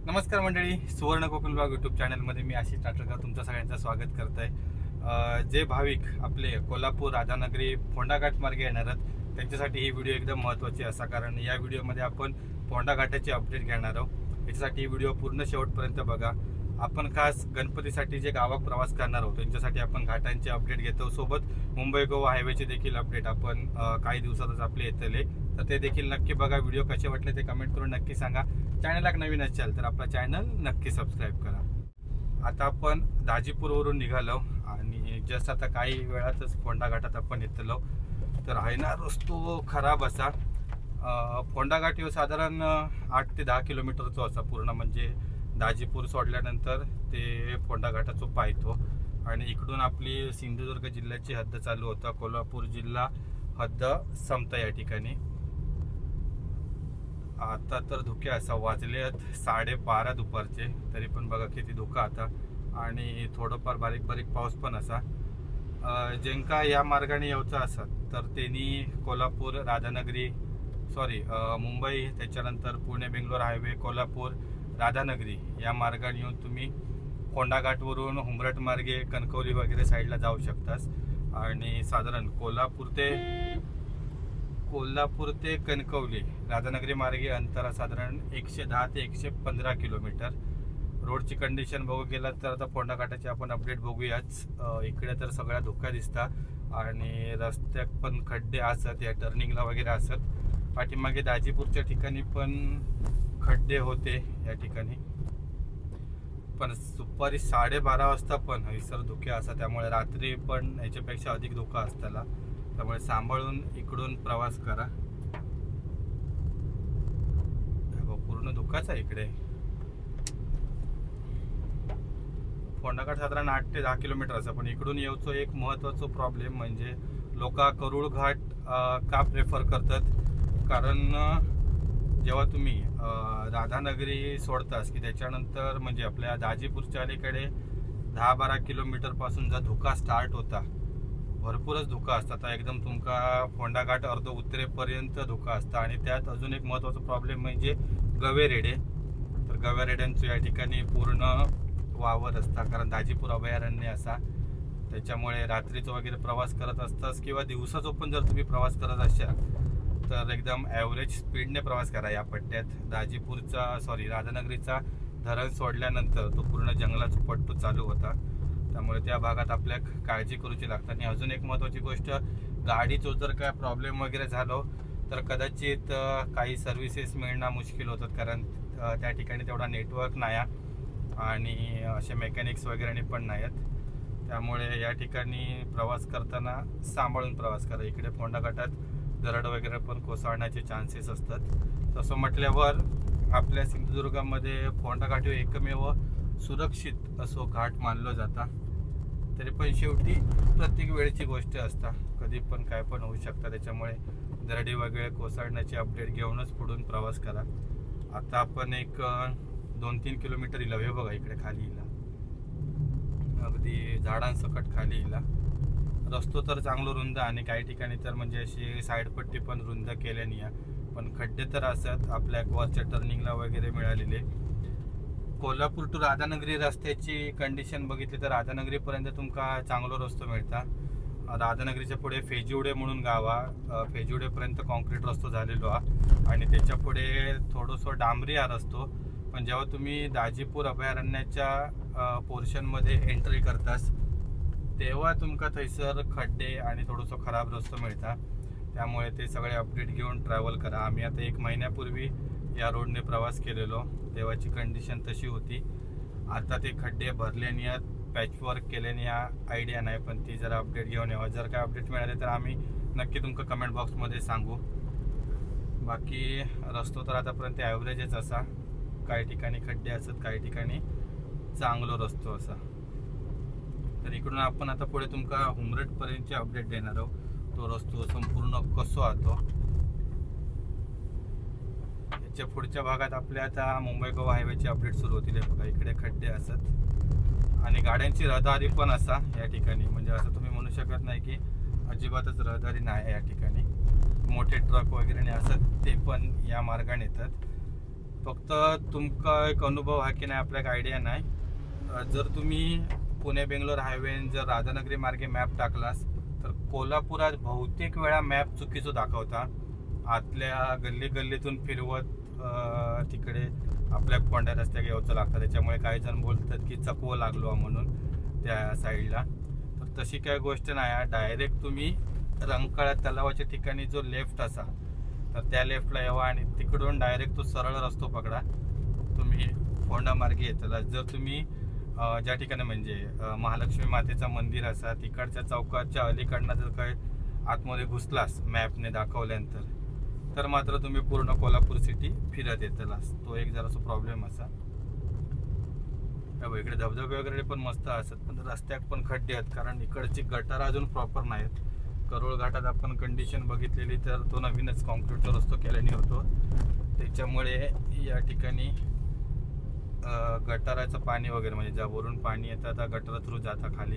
नमस्कार मंडळी, सुवर्ण कोकण ब्लॉग यूट्यूब चॅनलमध्ये मी आशिष टाटरकर तुमचं सगळ्यांचं स्वागत करत आहे। जे भाविक आपले कोल्हापूर राधानगरी फोंडा घाट मार्गे येणार आहेत त्यांच्यासाठी ही व्हिडिओ एकदम महत्त्वाची असा, कारण या व्हिडिओमध्ये आपण फोंडा घाटाची अपडेट घेणार आहोत। याच्यासाठी ही व्हिडिओ पूर्ण शेवटपर्यंत बघा। आपण खास गणपतीसाठी जे गावात प्रवास करणार आहोत त्यांच्यासाठी आपण घाटांची अपडेट घेतो, सोबत मुंबई गोवा हायवेचे देखील अपडेट आपण काही दिवसातच आपले येतले, तर ते देखील नक्की बघा। व्हिडिओ कसे वाटले ते कमेंट करून नक्की सांगा। चॅनलला नवीन असाल तर आपला चॅनल नक्की सबस्क्राईब करा। आता आपण दाजीपूरवरून निघालो आणि जस्ट आता काही वेळातच फोंडा घाटात आपण येतलो। तर आहे ना रस्तो खराब असा। फोंडा घाट हे साधारण 8 ते 10 किलोमीटरचा असा पूर्ण, म्हणजे दाजीपूर सोडल्यानंतर ते फोंडा घाटाचा पायतो आणि इकडून आपली सिंधुदुर्ग जिल्ह्याची हद्द चालू होता, कोल्हापूर जिल्हा हद्द संपता या ठिकाणी। आता तर धुके असा वाजले 12:30 दुपारचे, तरी पण बघा किती धुका आता आणि थोडंफार बारीक बारीक पाऊस पण असा। जेंका या मार्गाने यायचं असत तर त्यांनी कोल्हापूर राधानगरी मुंबई, त्याच्यानंतर पुणे बेंगलोर हायवे, कोल्हापूर राधानगरी या मार्गाने येऊन तुम्ही फोंडा घाटवरून हुंबरट मार्गे कणकवली वगैरे साईडला जाऊ शकतास। आणि साधारण कोल्हापूर ते कणकवली राधानगरी मार्गे अंतर साधारण 110 ते 115 किलोमीटर। रोडची कंडिशन बघू गेला तर आता फोंडा घाटाची आपण अपडेट बघूयाच। इकडे तर सगळ्या धोका दिसतात आणि रस्त्यात पण खड्डे असत, या टर्निंगला वगैरे असत। पाठीमागे दाजीपूरच्या ठिकाणी पण खड्डे होते या ठिकाणी, पण दुपारी 12:30 वाजता पण हैसर धुके असतात, त्यामुळे रात्री पण याच्यापेक्षा अधिक धोका असताना, त्यामुळे सांभाळून इकडून प्रवास करा। पूर्ण धोकाच आहे इकडे। फोंडा घाट साधारण 8 ते 10 किलोमीटर असं, पण इकडून येऊचो एक महत्त्वाचा प्रॉब्लेम म्हणजे लोक करूळ घाट का प्रेफर करतात, कारण जेव्हा तुम्ही राधानगरी सोडतास की त्याच्यानंतर म्हणजे आपल्या दाजीपूरच्या अलीकडे 10-12 किलोमीटर पासून जर धोका स्टार्ट होता, भरपूरच धोका असतात। आता एकदम तुमका फोंडा घाट अर्ध उत्तरेपर्यंत धोका असता। आणि त्यात अजून एक महत्त्वाचा प्रॉब्लेम म्हणजे गवेरेडे। तर गवेरेड्यांचं या ठिकाणी पूर्ण वावर असता, कारण दाजीपूर अभयारण्य असा, त्याच्यामुळे रात्रीचं वगैरे प्रवास करत असतास किंवा दिवसाचं पण जर तुम्ही प्रवास करत असाल तर एकदम ॲव्हरेज स्पीडने प्रवास करा या पट्ट्यात। राधानगरीचा धरण सोडल्यानंतर तो पूर्ण जंगलाचा पट्टू चालू होता, त्यामुळे त्या भागात आपल्या काळजी करूची लागते। आणि अजून एक महत्त्वाची गोष्ट, गाडीचो जर काय प्रॉब्लेम वगैरे झालो तर कदाचित काही सर्व्हिसेस मिळणं मुश्किल होतात, कारण त्या ठिकाणी तेवढा नेटवर्क नाही आणि असे मेकॅनिक्स वगैरे पण नाही आहेत। त्यामुळे या ठिकाणी प्रवास करताना सांभाळून प्रवास करा। इकडे फोंडा घाटात दरड वगैरे पण कोसळण्याचे चान्सेस असतात। तसं म्हटल्यावर आपल्या सिंधुदुर्गामध्ये फोंडा घाट हे एकमेव सुरक्षित असो घाट मानलं जाता, तरी पण शेवटी प्रत्येक वेळेची गोष्ट असता, कधी पण काय पण होऊ शकतं। त्याच्यामुळे दरडी वगैरे कोसळण्याची अपडेट घेऊनच पुढून प्रवास करा। आता आपण एक 2-3 किलोमीटर इला, हे बघा इकडे खाली इला, अगदी झाडांसकट खाली इला। रस्तो तर चांगलं रुंद आणि काही ठिकाणी तर म्हणजे अशी साईडपट्टी पण रुंद केल्याने, पण खड्डे तर असतात आपल्या वरच्या टर्निंगला वगैरे मिळालेले। कोल्हापूर टू राधानगरी रस्त्याची कंडिशन बघितली तर राधानगरीपर्यंत तुमका चांगलो रस्तो मिळता। राधानगरीच्या पुढे फेजिवडे म्हणून गावा, फेजिवडेपर्यंत कॉन्क्रीट रस्तो झालेलो आणि त्याच्या पुढे थोडंसं डांबरी हा रस्तो। पण जेव्हा तुम्ही दाजीपूर अभयारण्याच्या पोर्शनमध्ये एंट्री करतास तेव्हा तुमका थैसर खड्डे आणि थोडंसं खराब रस्तो मिळता, त्यामुळे ते सगळे अपडेट घेऊन ट्रॅव्हल करा। आम्ही आता 1 महिन्यापूर्वी या रोडने प्रवास केलेलो, तेव्हाची कंडिशन तशी होती। आता ते खड्डे भरल्याने आहेत, पॅचवर्क केल्याने आयडिया नाही, पण ती जरा अपडेट घेऊन यावं। जर काय अपडेट मिळाले तर आम्ही नक्की तुमका कमेंट बॉक्समध्ये सांगू। बाकी रस्तो तर आतापर्यंत ॲव्हरेजच असा, काही ठिकाणी खड्डे असतात, काही ठिकाणी चांगलो रस्तो असा। तर इकडून आपण आता पुढे तुमका हुंबरटपर्यंतचे अपडेट देणार आहोत, तो रस्तो संपूर्ण कसो आतो। याच्या पुढच्या भागात आपल्या आता मुंबई गोवा हायवेची अपडेट सुरू होतील। बघा इकडे खड्डे असतात आणि गाड्यांची रहदारी पण असा या ठिकाणी, म्हणजे असं तुम्ही म्हणू शकत नाही की अजिबातच रहदारी नाही या ठिकाणी। मोठे ट्रक वगैरे असतात ते पण या मार्गाने येतात। फक्त तुमका एक अनुभव हा की नाही आपल्याक आयडिया नाही. जर तुम्ही पुणे बेंगलोर हायवेन जर राधानगरी मार्गे मॅप टाकलास तर कोल्हापुरात बहुतेक वेळा मॅप चुकीचं दाखवता. आतल्या गल्ली गल्लीतून फिरवत तिकडे आपल्या कोंड्या रस्त्याक यावचं लागतं. त्याच्यामुळे काही जण बोलतात की चकवं लागलो म्हणून त्या साईडला. तर तशी काय गोष्ट नाही. डायरेक्ट तुम्ही रंकाळा तलावाच्या ठिकाणी जो लेफ्ट असा तर त्या लेफ्टला यावा आणि तिकडून डायरेक्ट तो सरळ रस्तो पकडा. तुम्ही फोंडा मार्गे येतला. जर तुम्ही ज्या ठिकाणी म्हणजे महालक्ष्मी मातेचं मंदिर असा तिकडच्या चौकाच्या अलीकडनं जर काही आतमध्ये घुसलास मॅपने दाखवल्यानंतर तर मात्र तुम्ही पूर्ण कोल्हापूर सिटी फिरत येतलास. तो एक जरासा प्रॉब्लेम असा. इकडे धबधबे वगैरे पण मस्त असतात पण रस्त्यात पण खड्डे आहेत कारण इकडची गटार अजून प्रॉपर नाहीत. करोळ घाटात आपण कंडिशन बघितलेली तर तो नवीनच कॉन्क्रीटचा रस्तो केल्याने होतो. त्याच्यामुळे या ठिकाणी गटाराचं पाणी वगैरे म्हणजे ज्यावरून पाणी येतं त्या गटारा थ्रू जाता खाली.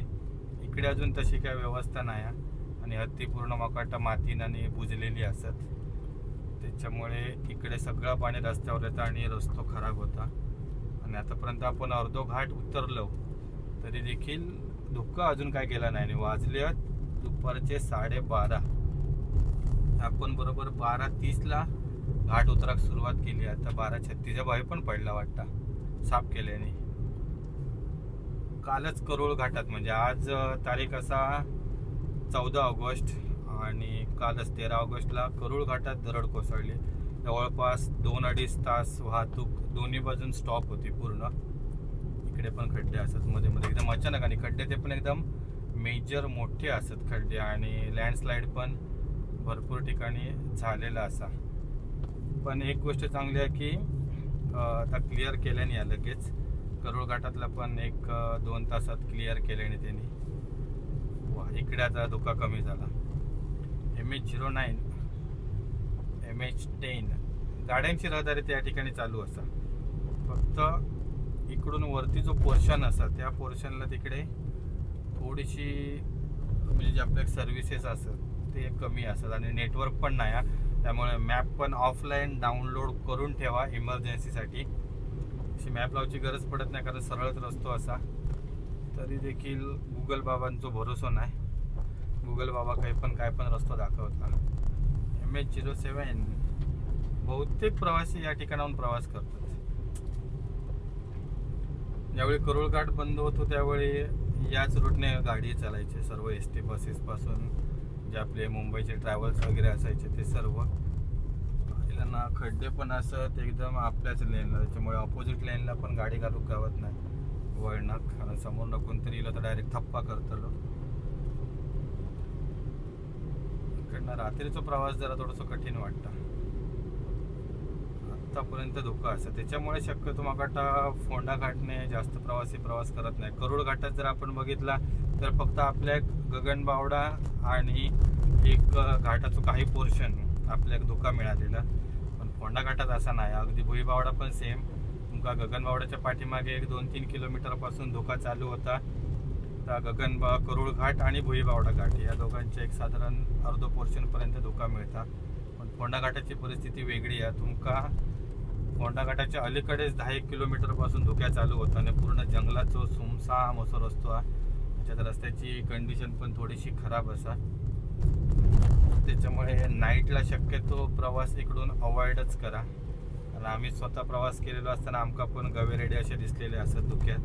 इकडे अजून तशी काही व्यवस्था नाही आणि हत्ती पूर्ण मकाटा मातीने बुजलेली असत. त्याच्यामुळे इकडे सगळं पाणी रस्त्यावर येतं आणि रस्तो खराब होता. आणि आतापर्यंत आपण अर्धो घाट उतरलो तरी देखील धुक्का अजून काय गेला नाही. वाजले दुपारचे 12:30. आपण बरोबर 12:30ला घाट उतराक सुरुवात केली. आता 12:36 बाहेर पण पडला वाटतं साफ केल्याने. कालच करोळ घाटात म्हणजे आज तारीख असा 14 ऑगस्ट आणि कालच 13 ऑगस्टला करोळ घाटात दरड कोसळली. जवळपास 2-2.5 तास वाहतूक दोन्ही बाजून स्टॉप होती पूर्ण. इकडे पण खड्डे असतात मध्ये मध्ये एकदम अचानक आणि खड्डे ते पण एकदम मेजर मोठे असतात खड्डे आणि लँडस्लाईड पण भरपूर ठिकाणी झालेला असा. पण एक गोष्ट चांगली आहे की आता क्लिअर केल्याने या लगेच करोळ घाटातला पण 1-2 तासात क्लिअर केल्याने त्यांनी. वा इकडे आता धोका कमी झाला. MH09 MH10 गाड्यांची रहदारी त्या ठिकाणी चालू असा. फक्त इकडून वरती जो पोर्शन असा त्या पोर्शनला तिकडे थोडीशी म्हणजे जे आपल्या सर्व्हिसेस असतात ते कमी असतात आणि नेटवर्क पण नाही. त्यामुळे मॅप पण ऑफलाईन डाउनलोड करून ठेवा इमर्जन्सीसाठी. अशी मॅप लावायची गरज पडत नाही कारण सरळच रस्तो असा. तरी देखील गुगल बाबांचा भरोसा नाही. गुगल बाबा काय पण रस्तो दाखवता. MH07 बहुतेक प्रवासी या ठिकाणाहून प्रवास करतात. ज्यावेळी करोळ घाट बंद होतो त्यावेळी याच रूटने गाडी चालायची सर्व ST बसेस पासून जे आपले मुंबईचे ट्रॅव्हल्स वगैरे असायचे ते सर्व. ना खड्डे पण असत एकदम आपल्याच लेनला. त्याच्यामुळे ऑपोजिट लेनला पण गाडी घालू गावत नाही वळणाक. कारण समोर कोणतरी येईल तर डायरेक्ट थप्पा करतलो. इकडनं रात्रीचा प्रवास जरा थोडंसं कठीण वाटतं. आतापर्यंत धोका असं. त्याच्यामुळे शक्यतो मागाटा फोंडा घाटने जास्त प्रवासी प्रवास करत नाही. करोळ घाटात जर आपण बघितला तर फक्त आपल्या गगनबावडा आणि एक घाटाचं काही पोर्शन आपल्या धोका मिळालेला. पण फोंडा घाटात असा नाही. अगदी भुईबावडा पण सेम. तुमका गगनबावड्याच्या पाठीमागे 1-2-3 किलोमीटरपासून धोका चालू होता. तर करोळ घाट आणि भुईबावडा घाट या दोघांचे एक साधारण अर्धो पोर्शनपर्यंत धोका मिळता. पण फोंडा घाटाची परिस्थिती वेगळी आहे. तुमका फोंडा घाटाच्या अलीकडेच 10-1 किलोमीटरपासून धोक्या चालू होता आणि पूर्ण जंगलाचा सुमसाम असं रस्तो आहे. त्याच्यात रस्त्याची कंडिशन पण थोडीशी खराब असा. त्याच्यामुळे नाईटला शक्यतो प्रवास इकडून अवॉइडच करा. कारण आम्ही स्वतः प्रवास केलेलो असताना आमका पण गवेरेडे असे दिसलेले असत धुक्यात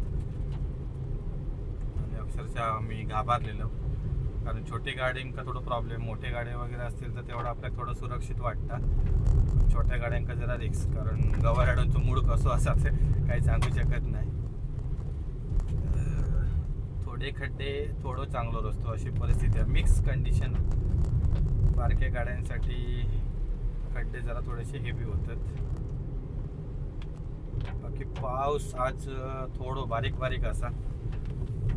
आणि अक्षरशः आम्ही घाबरलेलो. कारण छोटी गाड्यांका थोडं प्रॉब्लेम. मोठे गाड्या वगैरे असतील तर तेवढं आपल्याला थोडं सुरक्षित वाटतं. छोट्या गाड्यांका जरा रिस्क. कारण गवारेड्यांचं मूड कसं असा ते काही सांगू शकत नाही. थोडे खड्डे थोडं चांगलं रस्तो अशी परिस्थिती आहे. Mix condition. बारक्या गाड्यांसाठी खड्डे जरा थोडेसे हेवी होतात. बाकी पाऊस आज थोडं बारीक असा.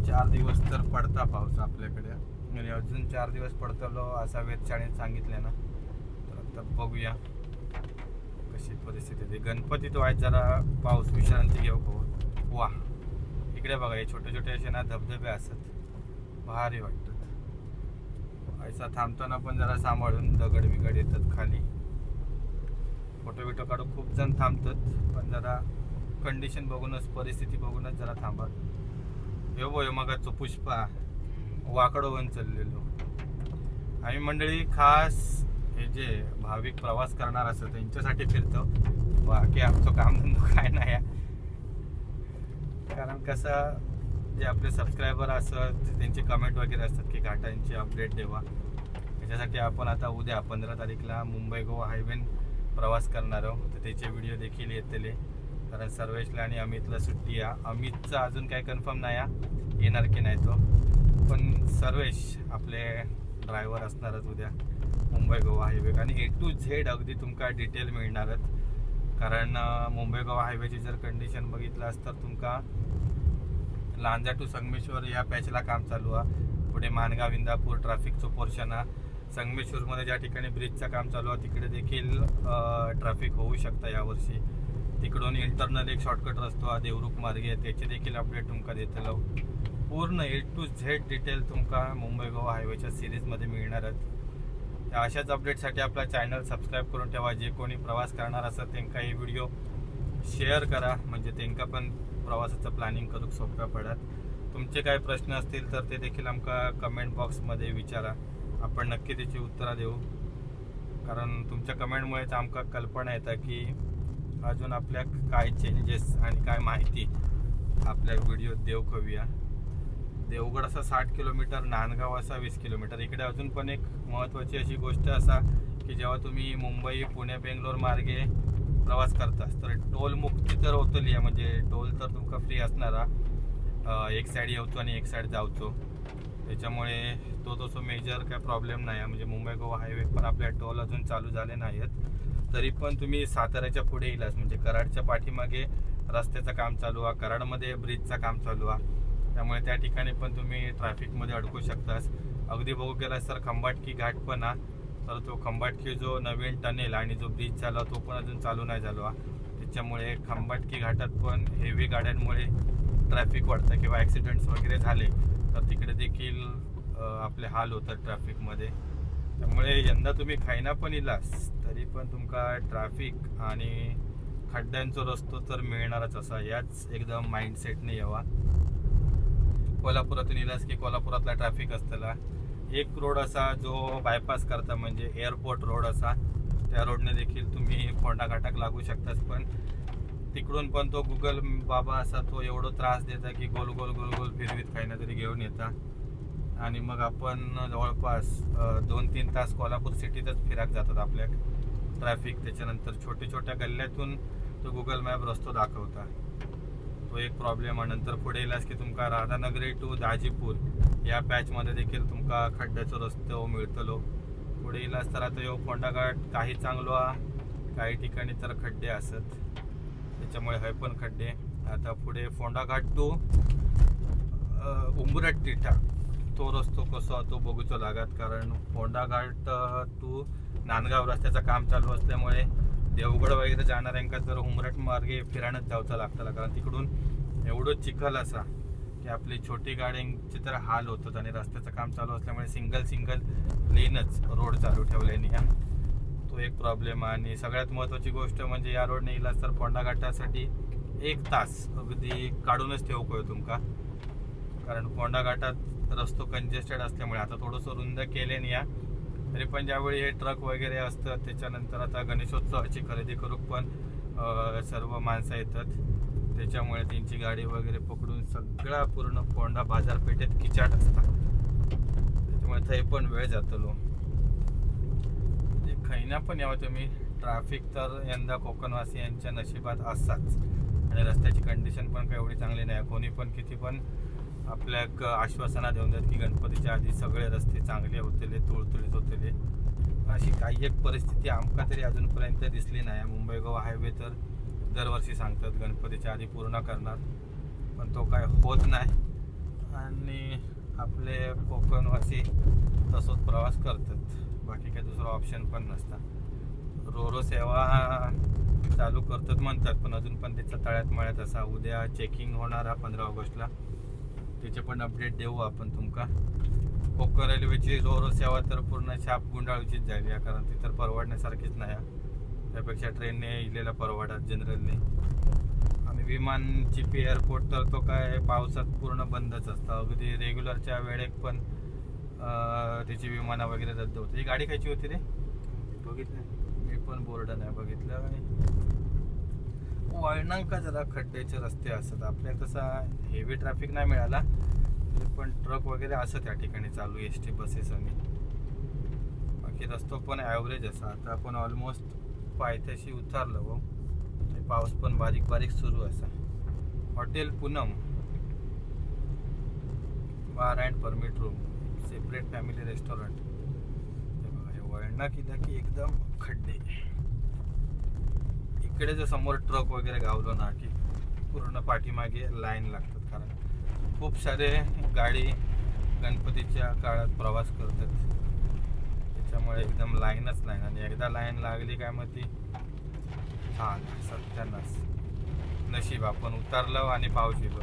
4 दिवस तर पडता पाऊस आपल्याकडे आणि अजून 4 दिवस पडतलो असा वेधशाळेने सांगितलं ना. तर आता बघूया कशी परिस्थिती आहे. गणपतीत व्हायचं जरा पाऊस विश्रांती घेऊ पाहू. वा इकडे बघा हे छोटे छोटे असे ना धबधबे असतात भारी वाटतात. ऐसा थांबताना पण जरा सांभाळून दगड बिगड येतात खाली. फोटो बिटो काढू खूप जण थांबतात, पण जरा कंडिशन बघूनच, परिस्थिती बघूनच जरा थांबा. हे मग तो पुष्पा वाकडं होऊन चाललेलो. आम्ही मंडळी खास हे जे भाविक प्रवास करणार असतात त्यांच्यासाठी फिरतो, बाकी आमचं कामधंदो काय नाही. कारण कसं जे आपले सबस्क्रायबर असतात त्यांचे कमेंट वगैरे असतात की घाटांची अपडेट द्यावा. त्याच्यासाठी आपण आता उद्या 15 तारीखला मुंबई गोवा हायवे प्रवास करणार आहोत, तर त्याचे व्हिडिओ देखील येतले. कारण सर्वेशला आणि अमितला सुट्टी आहे. अमितचं अजून काही कन्फर्म नाही येणार की नाही तो, पण सर्वेश आपले ड्रायव्हर असणारच उद्या मुंबई गोवा हायवे. आणि A to Z अगदी तुमका डिटेल मिळणारच. कारण मुंबई गोवा हायवेची जर कंडिशन बघितलास तर तुमका लांजा टू संगमेश्वर या पॅचला काम चालू आहे. पुढे मानगाव इंदापूर ट्रॅफिकचं पोर्शन आहे. संगमेश्वरमध्ये ज्या ठिकाणी ब्रिजचं काम चालू आहे तिकडे देखील ट्रॅफिक होऊ शकतं यावर्षी. तिकडून इंटरनल एक शॉर्टकट रस्तो आहे देवरुख मार्गे, त्याची देखील अपडेट तुमका देतलो. पूर्ण A to Z डिटेल तुमका मुंबई गोवा हायवेच्या सिरीजमध्ये मिळणारच. अशाच अपडेटसाठी आपला चॅनल सबस्क्राईब करून ठेवा. जे कोणी प्रवास करणार असतात त्यांना हे व्हिडिओ शेअर करा, म्हणजे त्यांना पण प्रवासाचं प्लॅनिंग करूक सोप्या पडत. तुमचे काही प्रश्न असतील तर ते देखील आमका कमेंट बॉक्समध्ये विचारा, आपण नक्की त्याची उत्तरं देऊ. कारण तुमच्या कमेंटमुळेच आमका कल्पना येतं की अजून आपल्या काय चेंजेस आणि काय माहिती आपल्या व्हिडिओत देऊ करूया. देवगड असा 60 किलोमीटर, नांदगाव असा 20 किलोमीटर. इकडे अजून पण एक महत्त्वाची अशी गोष्ट असा की जेव्हा तुम्ही मुंबई पुणे बेंगलोर मार्गे प्रवास करतास तर टोल मुक्ती तर होतली आहे, म्हणजे टोल तर तुमका फ्री असणारा. एक साईड येवचो आणि एक साईड जावचो, त्याच्यामुळे तो तसं मेजर काय प्रॉब्लेम नाही आहे. म्हणजे मुंबई गोवा हायवे पण आपल्या टोल अजून चालू झाले नाही आहेत. तरी पण तुम्ही साताऱ्याच्या पुढे येईलास, म्हणजे कराडच्या पाठीमागे रस्त्याचं काम चालू आहे, कराडमध्ये ब्रिजचं काम चालू आहे, त्यामुळे त्या ठिकाणी पण तुम्ही ट्रॅफिकमध्ये अडकू शकतास. अगदी बघू गेलास तर खंबाटकी घाट पण आहे, तर तो खंबाटकी जो नवीन टनेल आणि जो ब्रिज चालू तो पण अजून चालू नाही झालो आहे. त्याच्यामुळे खंबाटकी घाटात पण हेवी गाड्यांमुळे ट्रॅफिक वाढतं किंवा ॲक्सिडेंट्स वगैरे झाले तर तिकडे देखील आपले हाल होतात ट्रॅफिकमध्ये. त्यामुळे यंदा तुम्ही खायना पण इलास तरी पण तुमका ट्रॅफिक आणि खड्ड्यांचा रस्तो तर मिळणारच असा, याच एकदम माइंडसेटने यावा. कोल्हापुरातून इलास की कोल्हापुरातला ट्रॅफिक असताना एक रोड असा जो बायपास करता, म्हणजे एअरपोर्ट रोड असा, त्या रोडने देखील तुम्ही फोंडा घाटाक लागू शकतास. पण तिकडून पण तो गुगल बाबा असा तो एवढं त्रास देता की गोल गोल गोल गोल फिरवीत काही ना तरी घेऊन येता आणि मग आपण जवळपास 2-3 तास कोल्हापूर सिटीतच फिराक जातात आपल्या ट्रॅफिक. त्याच्यानंतर छोट्या छोट्या गल्ल्यातून तो गुगल मॅप रस्तो दाखवता, तो एक प्रॉब्लेम आहे. नंतर पुढे येलास की तुमका राधानगरी टू दाजीपूर या पॅचमध्ये देखील तुमका खड्ड्याचा रस्तो मिळतलो. पुढे येलास तर आता यो फोंडा घाट काही चांगलो आहे, काही ठिकाणी तर खड्डे असत, त्याच्यामुळे हे पण खड्डे. आता पुढे फोंडा घाट टू उंबरट तिठा तो रस्तो कसो तो बघूचो लागत. कारण फोंडा घाट टू नांदगाव रस्त्याचं काम चालू असल्यामुळे देवगड वगैरे जाणाऱ्यांका तर उंबरट मार्गे फिरायलाच जावचं लागतं, कारण तिकडून एवढं चिखल असा की आपली छोटी गाड्यांचे तर हाल होतात. आणि रस्त्याचं काम चालू असल्यामुळे सिंगल लेनच रोड चालू ठेवल्याने तो एक प्रॉब्लेम आहे. आणि सगळ्यात महत्त्वाची गोष्ट म्हणजे या रोडने इलास तर फोंडा घाटासाठी 1 तास अगदी काढूनच ठेवू तुमका. कारण फोंडा घाटात रस्तो कंजेस्टेड असल्यामुळे आता थोडंसं रुंद केल्याने या, तरी पण ज्यावेळी हे ट्रक वगैरे असतात त्याच्यानंतर आता गणेशोत्सवाची खरेदी करूक पण सर्व माणसं येतात, त्याच्यामुळे त्यांची गाडी वगैरे पकडून सगळा पूर्ण फोंडा बाजारपेठेत किचाट असतात, त्याच्यामुळे ते पण वेळ जातलो. खैना पण यावं तुम्ही. ट्रॅफिक तर यंदा कोकणवासियांच्या नशिबात असताच आणि रस्त्याची कंडिशन पण काही एवढी चांगली नाही. कोणी पण किती पण आपल्या आश्वासना देऊन देत की गणपतीच्या आधी सगळे रस्ते चांगले होतेले, तुळतुळीत होतेले, अशी काही एक परिस्थिती आमका तरी अजूनपर्यंत दिसली नाही. मुंबई गोवा हायवे तर दरवर्षी सांगतात गणपतीच्या आधी पूर्ण करणार, पण तो काय होत नाही आणि आपले कोकणवासी तसंच प्रवास करतात, बाकी काही दुसरा ऑप्शन पण नसता. रोरो सेवा चालू करतात म्हणतात, पण अजून पण त्याचा तळ्यात मळ्यात असा. उद्या चेकिंग होणार आहे 15 ऑगस्टला, त्याचे पण अपडेट देऊ आपण तुमका. कोकण रेल्वेची रोरो सेवा तर पूर्ण छाप गुंडाळूचीच झाली आहे, कारण ती तर परवडण्यासारखीच नाही. त्यापेक्षा ट्रेनने इलेला परवडत जनरलने. आणि विमान चिपी एअरपोर्ट तर तो काय पावसात पूर्ण बंदच असतं. अगदी रेग्युलरच्या वेळेत पण त्याची विमानं वगैरे रद्द होते. ही गाडी खायची होती रे, बघितलं मी पण बोर्ड नाही बघितलं. आणि वळणांका जरा खड्ड्याचे रस्ते असतात. आपल्या तसा हेवी ट्रॅफिक नाही मिळाला, पण ट्रक वगैरे असं त्या ठिकाणी चालू ST बसेस. आणि बाकी रस्तो पण ॲव्हरेज असा. आता आपण ऑलमोस्ट पायथ्याशी उतरलो व पाऊस पण बारीक बारीक सुरू असा. Hotel Poonam bar and permit room, separate family restaurant. हे वळणा किती की एकदम खड्डे. इकडे जर समोर ट्रक वगैरे गावलो ना की पूर्ण पाठीमागे लाईन लागतात. कारण खूप सारे गाडी गणपतीच्या काळात प्रवास करतात, त्याच्यामुळे एकदम लाईनच लाईन. आणि एकदा लाईन लागली काय मग ती सत्यानाश. नशीब आपण उतरलो आणि पाऊस येलो.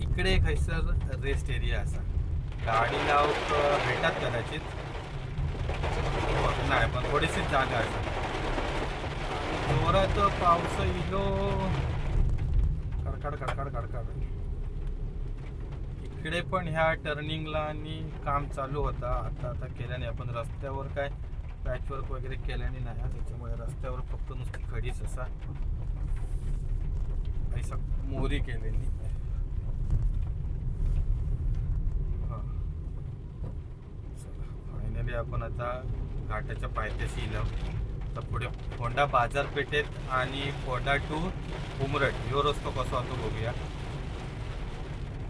इकडे खैसर रेस्ट एरिया असा. गाडी लावूक भेटतात कदाचित नाही, पण थोडीशीच जागा असा. जोरात पाऊस इलो कडकड कडकड कडकड. इकडे पण ह्या टर्निंगला आणि काम चालू होता. आता केल्याने आपण रस्त्यावर काय पॅचवर्क वगैरे केल्याने नाही, त्याच्यामुळे रस्त्यावर फक्त नुसती खडीच असा ऐसा मोरी केलेली. फायनली आपण आता घाटाच्या पायथ्याशी इलो. तर पुढे फोंडा बाजारपेठेत आणि फोंडा टू उमरठ ह्यो रस्तो कसो होतो बघूया.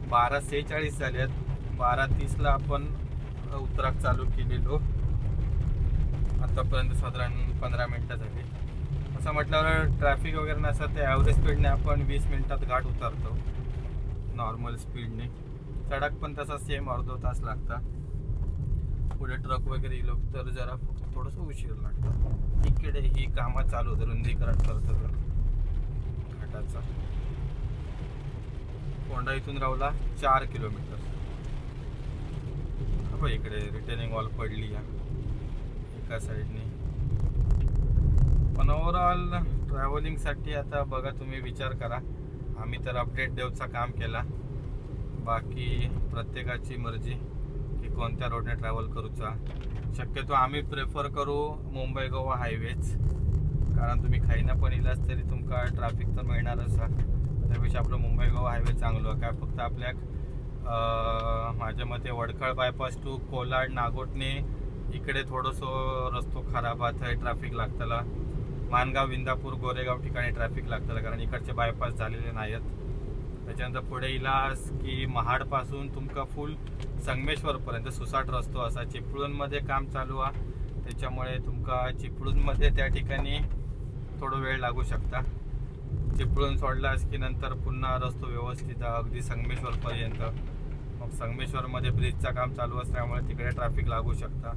12:46 झाल्यात. 12:30ला आपण उतराक चालू केलेलो. आतापर्यंत साधारण 15 मिनटं झाली. असं म्हटल्यावर ट्रॅफिक वगैरे नसतं ते ॲव्हरेज स्पीडने आपण 20 मिनिटात घाट उतरतो नॉर्मल स्पीडने. सडक पण तसा सेम अर्धा तास लागता. पुढे ट्रक वगैरे इलो तर जरा थोडंसं उशीर लागतं. इकडे ही कामं चालू होतं, रुंदीकरण करतं घाटाचा. फोंडा इथून रावला 4 किलोमीटर. इकडे रिटर्निंग वॉल पडली या एका साईडने. पण ओव्हरऑल ट्रॅव्हलिंगसाठी आता बघा तुम्ही विचार करा. आम्ही तर अपडेट देऊचा काम केला, बाकी प्रत्येकाची मर्जी की कोणत्या रोडने ट्रॅव्हल करूचा. शक्यतो आम्ही प्रेफर करू मुंबई गोवा हायवेच, कारण तुम्ही खाईना पण इलाच तरी तुमका ट्रॅफिक तर मिळणारच. त्यापेक्षा आपलं मुंबई गोवा हायवे चांगलं. काय फक्त आपल्या माझ्या मते वडखळ बायपास टू कोलाड नागोटने इकडे थोडंसं रस्तो खराब आहे, ट्रॅफिक लागतला. मानगाव इंदापूर गोरेगाव ठिकाणी ट्रॅफिक लागतला, कारण इकडचे बायपास झालेले नाहीत. त्याच्यानंतर पुढे इलास की महाडपासून तुमका फुल संगमेश्वरपर्यंत सुसाट रस्तो असा. चिपळूणमध्ये काम चालू आहे, त्याच्यामुळे तुमका चिपळूणमध्ये त्या ठिकाणी थोडं वेळ लागू शकता. चिपळूण सोडलास की नंतर पुन्हा रस्तो व्यवस्थित अगदी संगमेश्वरपर्यंत. मग संगमेश्वरमध्ये ब्रिजचं काम चालू असल्यामुळे तिकडे ट्रॅफिक लागू शकता.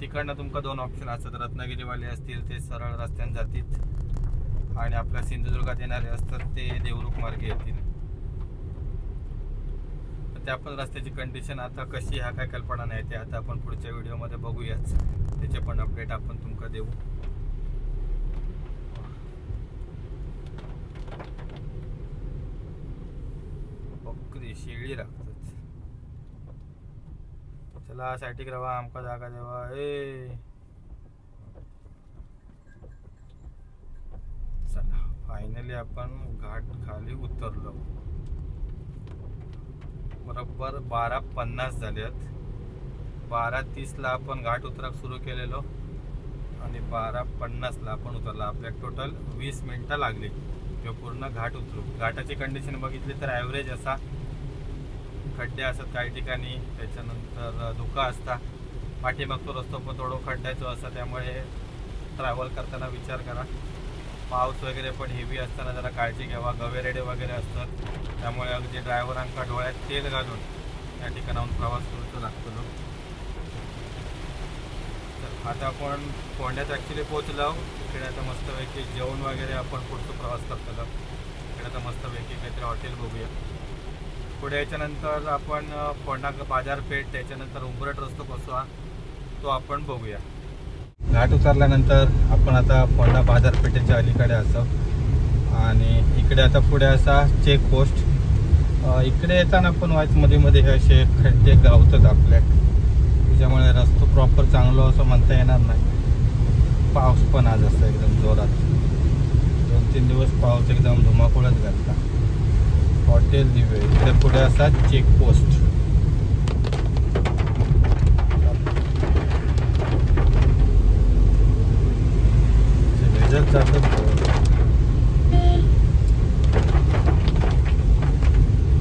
तिकडनं तुमका 2 ऑप्शन असतात. रत्नागिरीवाले असतील ते सरळ रस्त्याने जातील, आणि आपल्या सिंधुदुर्गात येणारे असतात ते देवरुख मार्गे येतील. त्या पण रस्त्याची कंडिशन आता कशी ह्या काय कल्पना नाही, ते आता आपण पुढच्या व्हिडिओमध्ये बघूयाच. त्याचे पण अपडेट आपण तुमका देऊ. बकरी शेळी राखतात. चला सायटिक रवा, आमका जागा देवा. चला फायनली आपण घाट खाली उतरलो. बरोबर 12:50 झाल्यात. 12:30ला आपण घाट उतराक सुरू केलेलो आणि 12:50ला आपण उतरला. आपल्या टोटल 20 मिनिटं लागली किंवा पूर्ण घाट उतरू. घाटाची कंडिशन बघितली तर ॲव्हरेज असा. खड्डे असतात काही ठिकाणी, त्याच्यानंतर धुका असता. पाठीमागतो रस्तो पण थोडं खड्ड्याचं असतं, त्यामुळे ट्रॅव्हल करताना विचार करा. पाऊस वगैरे पण हेवी असताना जरा काळजी घ्यावा. गवेरेडे वगैरे असतात, त्यामुळे अगदी ड्रायव्हरांका डोळ्यात तेल घालून या ठिकाणाहून प्रवास करूचा लागतो. तर आता आपण फोंड्यात ॲक्च्युली पोचलो. इकडे आता मस्तपैकी जेवण वगैरे आपण पुढचा प्रवास करतो. इकडे आता मस्तपैकी काहीतरी हॉटेल बघूया. पुढे याच्यानंतर आपण फोंडा बाजारपेठ, त्याच्यानंतर उंबरठ रस्तो कसा तो आपण बघूया. घाट उतरल्यानंतर आपण आता फोंडा बाजारपेठेच्या अलीकडे असो आणि इकडे आता पुढे असा चेक पोस्ट. इकडे येताना पण मध्ये हे असे खड्डे गावतात आपल्या, त्याच्यामुळे रस्तो प्रॉपर चांगलं असं म्हणता येणार नाही. पाऊस पण आज असतो एकदम जोरात, 2-3 दिवस पाऊस एकदम धुमाकूळच घालता. हॉटेल दिवे इकडे पुढे असा चेक पोस्ट. भेजत जातात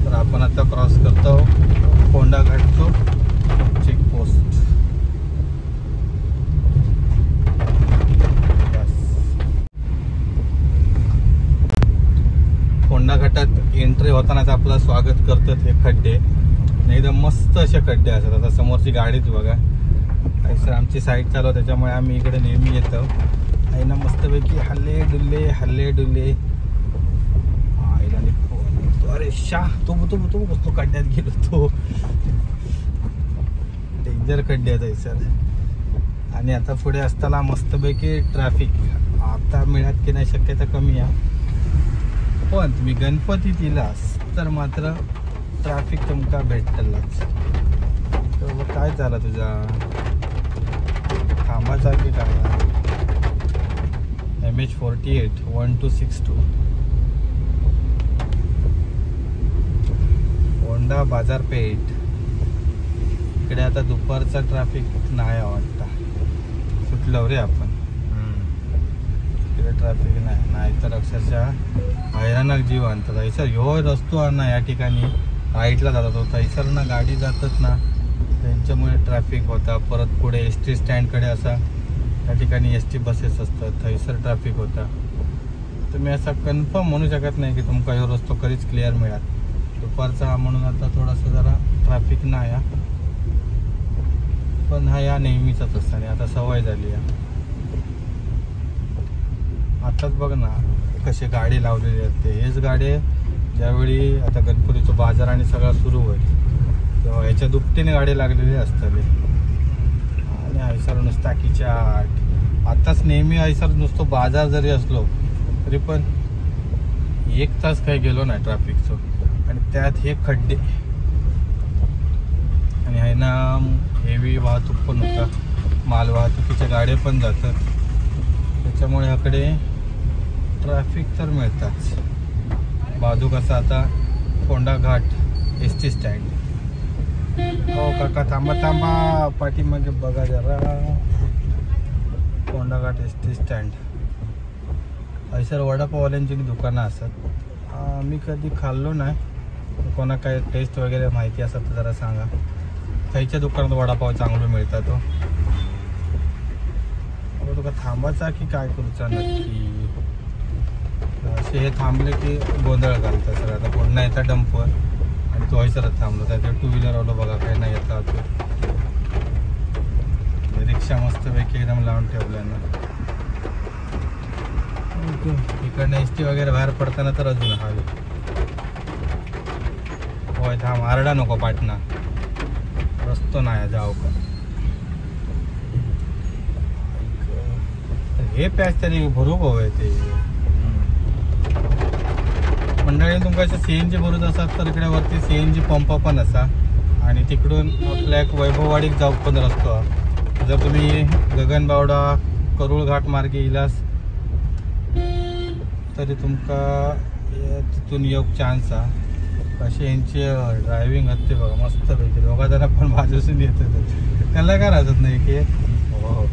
तर आपण आता क्रॉस करतो फोंडा घाटचो चेक पोस्ट. फोंडा घाटात एंट्री होतानाच आपलं स्वागत करतात हे खड्डे. एकदम मस्त असे खड्डे असतात. आता समोरची गाडीच बघा, सर आमची साईड चालू त्याच्यामुळे आम्ही इकडे नेहमी येतो. आहे ना मस्तपैकी हल्ले डुल्ले. अरे शाह तो बसतो खड्ड्यात गेलो तो. डेंजर खड्ड्यात आहे सर. आणि आता पुढे असताना मस्तपैकी ट्रॅफिक आता मिळत की नाही शक्यता कमी आहे. पण तुम्ही गणपतीत येलास तर मात्र ट्रॅफिक तुमका भेटतलाच. तर काय झालं तुझा थांबाचा की काय? MH48 1262 फोंडा बाजारपेठ. इकडे आता दुपारचा ट्रॅफिक नाही वाटता, सुटलो रे आपण. इकडे ट्रॅफिक नाही तर अक्षरशः हैराणाक जीव आणतात. थैसर ह्यो रस्तो ना या ठिकाणी राईटला जातात, थैसर ना गाडी जातात ना त्यांच्यामुळे ट्रॅफिक होता. परत पुढे ST स्टँडकडे असा या ठिकाणी ST बसेस असतात, थैसर ट्रॅफिक होता. तुम्ही असा कन्फर्म म्हणू शकत नाही की तुमका ह्यो रस्तो कधीच क्लिअर मिळाल. दुपारचा हा म्हणून आता थोडासा जरा ट्रॅफिक नाही आहे, पण हा या नेहमीचाच असतं आणि आता सवय झाली आहे. आताच बघ ना कशी गाडी लावलेली असते. हेच गाडी ज्यावेळी आता गणपतीचं बाजार आणि सगळं सुरू होईल तेव्हा ह्याच्या दुपटीने गाडी लागलेली असतात. आणि हैसर नुसता किचाट. आताच नेहमी हैसर नुसतो बाजार जरी असलो तरी पण 1 तास काही गेलो नाही ट्रॅफिकचं. आणि त्यात हे खड्डे आणि आहे ना हेवी वाहतूक पण होता, माल वाहतुकीच्या गाड्या पण जातात, त्याच्यामुळे याकडे ट्रॅफिक तर मिळताच. बाजू कसा आता फोंडा घाट ST स्टँड. हो काका थांबा पाठीमागे बघा जरा. फोंडा घाट ST स्टँड. हैसर वडापाववाल्यांची दुकानं असतात. मी कधी खाल्लो नाही, कोणा काय टेस्ट वगैरे माहिती असत तर जरा सांगा. खायच्या दुकानात वडापाव चांगलं मिळतात. तो तुका थांबायचा की काय करूचा नक्की? असे हे थांबले की गोंधळ घालतात सर. आता पुन्हा येता डंपर आणि तो हैसरच थांबलो, त्याच्या 2 व्हीलर आलो बघा काही नाही येता. रिक्षा मस्तपैकी एकदम लावून ठेवल्यानं. इकडनं ST वगैरे बाहेर पडताना तर अजून हवे. होय थांब, आरडा नको पाटणा, रस्तो नाही जाऊ का. हे पॅच तरी भरूक हवंय ते. मंडळी तुमका CNG भरूच असतात तर इकडे वरती CNG पंप पण असा आणि तिकडून आपल्या एक वैभववाडीक जाऊक पण रस्तो. जर तुम्ही गगनबावडा करूळ घाट मार्गे येलास तरी तुमका तिथून येऊक चान्स आहे. असे यांची ड्रायव्हिंग असते बघा मस्तपैकी. दोघा जण पण बाजूसून येतात, त्याला काय राहत नाही की हो.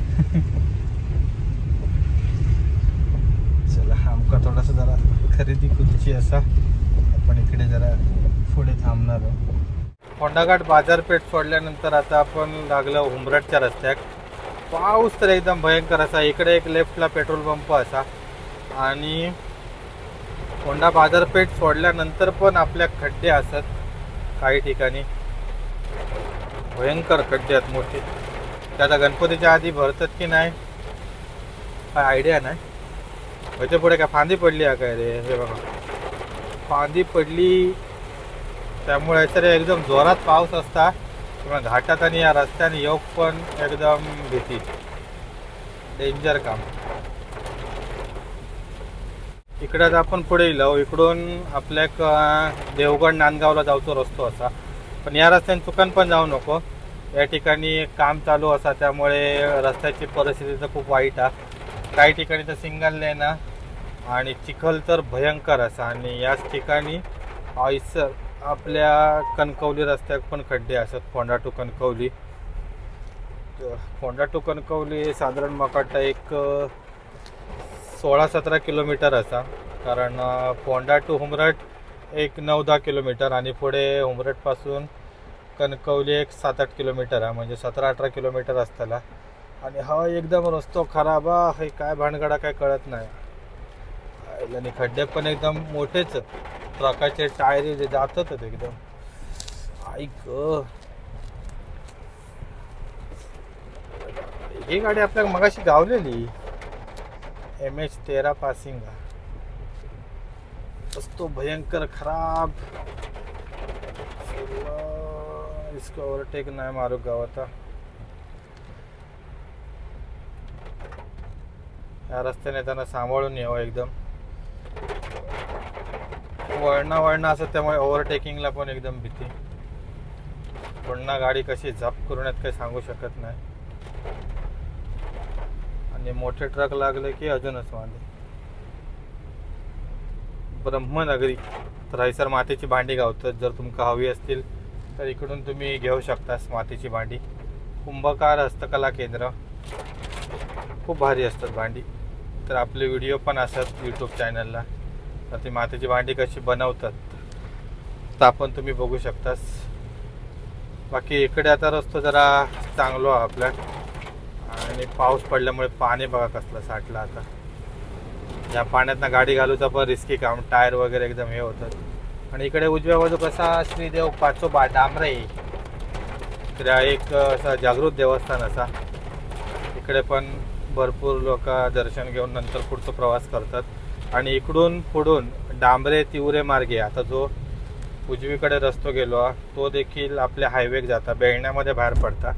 चला आमका थोडासा जरा खरेदी करूची असा आपण इकडे जरा पुढे थांबणार आहोत. फोंडा घाट बाजारपेठ सोडल्यानंतर आता आपण लागलो उमरटच्या रस्त्याक. पाऊस तर एकदम भयंकर असा. इकडे एक लेफ्टला पेट्रोल पंप असा आणि फोंडा बाजारपेठ सोडल्यानंतर पण आपल्या खड्डे असतात काही ठिकाणी. भयंकर खड्डे आहेत मोठे. ते आता गणपतीच्या आधी भरतात की नाही काय आयडिया नाही. ह्याच्या पुढे काय फांदी पडली आहे काय रे? हे बघा फांदी पडली, त्यामुळे तर एकदम जोरात पाऊस असता किंवा घाटात आणि या रस्त्याने येऊक पण एकदम भीती. डेंजर काम. इकडे आता आपण पुढे येलो. इकडून आपल्याक देवगड नांदगावला जाऊचो रस्तो असा, पण या रस्त्याने चुकन पण जाऊ नको. या ठिकाणी काम चालू असा त्यामुळे रस्त्याची परिस्थिती तर खूप वाईट आहे. काही ठिकाणी तर सिंगल लेन आणि चिखल तर भयंकर असा. आणि याच ठिकाणी आयसर आपल्या कणकवली रस्त्यात पण खड्डे असतात. फोंडा टू कणकवली, फोंडा टू कणकवली साधारण म्हाका एक 16-17 किलोमीटर असा. कारण फोंडा टू उमरठ एक 9-10 किलोमीटर आणि पुढे उमरठपासून कणकवली एक 7-8 किलोमीटर आहे, म्हणजे 17-18 किलोमीटर असताना. आणि हा एकदम रस्तो खराब आहे. काय भानगडा काय कळत नाही. आणि खड्डे पण एकदम मोठेच. ट्रकाचे टायर जे जातात एकदम. ऐक ही गाडी आपल्याला मगाशी गावलेली MH13 पासिंग रस्तो भयंकर खराब. इसको ओव्हरटेक नाही मारू गावाता. या रस्त्याने येताना सांभाळून यावं एकदम. वळणा असं त्यामुळे ओव्हरटेकिंगला पण एकदम भीती. पुन्हा गाडी कशी झप करून येत काही सांगू शकत नाही. आणि मोठे ट्रक लागले की अजूनच वांदे. ब्रह्मनगरी तर हैसर मातीची भांडी गावतात. जर तुमका हवी असतील तर इकडून तुम्ही घेऊ शकता मातीची भांडी. कुंभकार हस्तकला केंद्र खूप भारी असतात भांडी. तर आपले व्हिडिओ पण असतात यूट्यूब चॅनलला. तर ती मातीची भांडी कशी बनवतात तर आपण तुम्ही बघू शकतास. बाकी इकडे आता रस्तो जरा चांगलो आहे आपल्या. आणि पाऊस पडल्यामुळे पाणी बघा कसलं साठलं आता. या पाण्यातनं गाडी घालूचा पण रिस्की काम. टायर वगैरे एकदम हे होतात. आणि इकडे उजव्या बाजू कसा श्रीदेव पाचोबा डांबरे इकडे एक असा जागृत देवस्थान असा. इकडे पण भरपूर लोक दर्शन घेऊन नंतर पुढचा प्रवास करतात. आणि इकडून पुढून डांबरे तिवरे मार्गे आता जो उजवीकडे रस्तो गेलो तो देखील आपल्या हायवे जाता. बेळण्यामध्ये बाहेर पडता.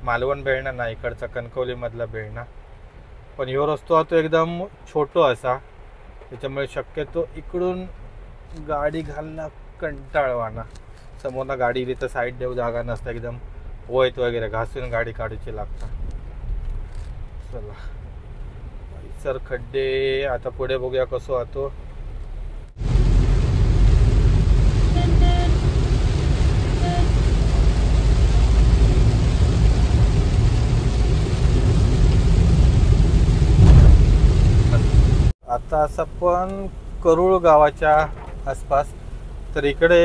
मालवण बेळणा नाही, इकडचा कणकवलीमधला बेळणा. पण ह्यो रस्तो हा तो एकदम छोटो असा. त्याच्यामुळे शक्यतो इकडून गाडी घालणं कंटाळवाना. समोरना गाडी इली तर साईड देऊ जागा नसता. एकदम वयत वगैरे घासून गाडी काढूची लागता. चला सर खड्डे आता पुढे बघूया कसो आतो. आता असं पण करूळ गावाच्या आसपास. तर इकडे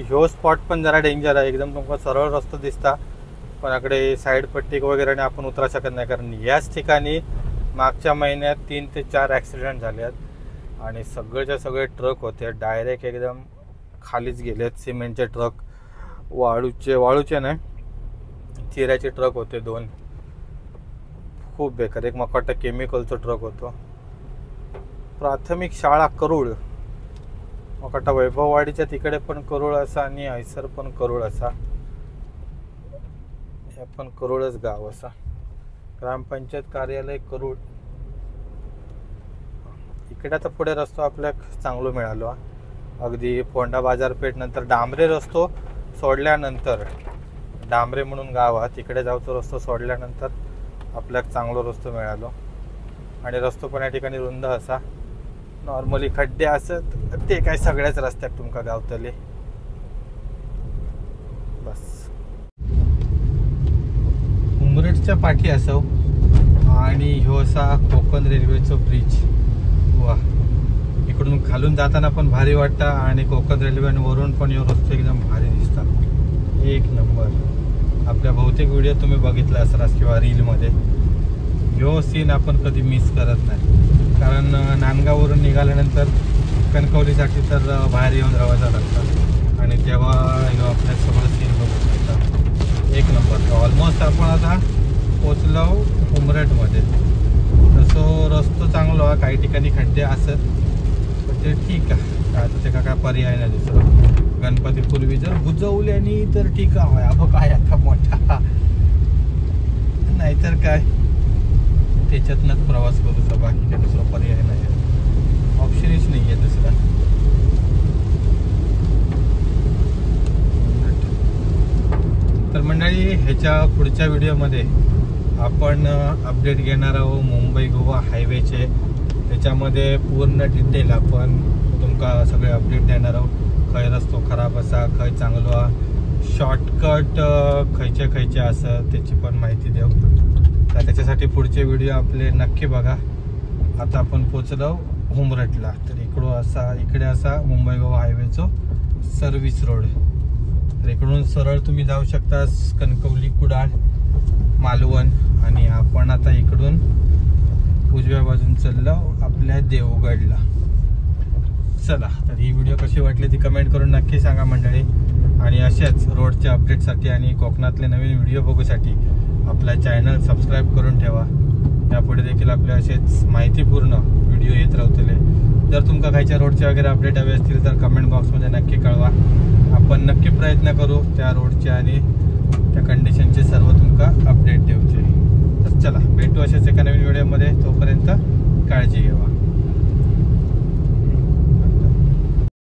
ह्यो स्पॉट पण जरा डेंजर आहे. एकदम तुमका सरळ रस्तो दिसता पण इकडे साईड पट्टी वगैरे आपण उतरा शकत नाही. कारण याच ठिकाणी मागच्या महिन्यात 3 ते 4 ॲक्सिडेंट झाले आहेत. आणि सगळेच्या सगळे ट्रक होते डायरेक्ट एकदम खालीच गेलेत. सिमेंटचे ट्रक, वाळूचे नाही चिऱ्याचे ट्रक होते 2. खूप बेकार. एक मकाटा केमिकलचा ट्रक होतो. प्राथमिक शाळा करूळ मकाटा वैभववाडीच्या तिकडे पण करूळ असा आणि हैसर पण करूळ असा. हे पण करूळच गाव असा. ग्रामपंचायत कार्यालय करूळ. इकडे तर पुढे रस्तो आपल्या चांगलो मिळालो. अगदी फोंडा बाजारपेठ नंतर डांबरे रस्तो सोडल्यानंतर डांबरे म्हणून गाव आहे तिकडे जाऊचो रस्तो सोडल्यानंतर आपल्याक चांगलो रस्तो मिळालो. आणि रस्तो पण या ठिकाणी रुंद असा. नॉर्मली खड्डे असत ते काय सगळ्याच रस्त्यात तुमका गावतले. बस उमरठच्या पाठी असो. आणि ह्यो असा कोकण रेल्वेचो ब्रिज. वा इकडून खालून जाताना पण भारी वाटतं. आणि कोकण रेल्वेवरून पण ह्यो रस्तो एकदम भारी दिसता. एक नंबर. आपल्या बहुतेक व्हिडिओ तुम्ही बघितला असलास किंवा रीलमध्ये. ह्यो सीन आपण कधी मिस करत नाही. कारण नांदगाववरून निघाल्यानंतर कणकवलीसाठी तर बाहेर येऊन राहायचं लागतं. आणि तेव्हा ह्यो आपल्या सगळं सीन बघू शकता. एक नंबर. ऑलमोस्ट आपण आता पोचलो उमरठमध्ये. तसं रस्तो चांगलो आहे. काही ठिकाणी खड्डे असत पण ते ठीक आहे. काय तर ते काय पर्याय नाही दुसरं. गणपतीपूर्वी जर बुजवल्यानी तर ठीक आहे. अब काय आता मोठा नाहीतर काय त्याच्यातनंच प्रवास करूचा, बाकी काही दुसरा पर्याय नाही, ऑप्शनच नाही आहे दुसरा. तर मंडळी, ह्याच्या पुढच्या व्हिडिओमध्ये आपण अपडेट घेणार आहोत मुंबई गोवा हायवेचे. त्याच्यामध्ये पूर्ण डिटेल आपण तुमका सगळे अपडेट देणार आहोत. खंय रस्तो खराब असा, खंय चांगलो, शॉर्टकट खयचे असं त्याची पण माहिती देऊ. तर त्याच्यासाठी पुढचे व्हिडिओ आपले नक्की बघा. आता आपण पोचलो हुमरटला. तर इकडे असा मुंबई गोवा हायवेचो सर्व्हिस रोड. तर इकडून सरळ तुम्ही जाऊ शकता कणकवली, कुडाळ, मालवण. आणि आपण आता इकडून उजव्या बाजून चाललो आपल्या देवगडला. चला, तर ही व्हिडिओ कशी वाटली ती कमेंट करून नक्की सांगा मंडळी. आणि अशाच रोडच्या अपडेटसाठी आणि कोकणातले नवीन व्हिडिओ बघूसाठी आपला चॅनल सबस्क्राईब करून ठेवा. यापुढे देखील आपले असेच माहितीपूर्ण व्हिडिओ येत राहतले. जर तुमका खायच्या रोडचे वगैरे अपडेट हवे असतील तर कमेंट बॉक्समध्ये नक्की कळवा. आपण नक्की प्रयत्न करू त्या रोडचे आणि त्या कंडिशनचे सर्व तुमका अपडेट देऊचे. तर चला, भेटू अशाच एका नवीन व्हिडिओमध्ये. तोपर्यंत काळजी घ्यावा.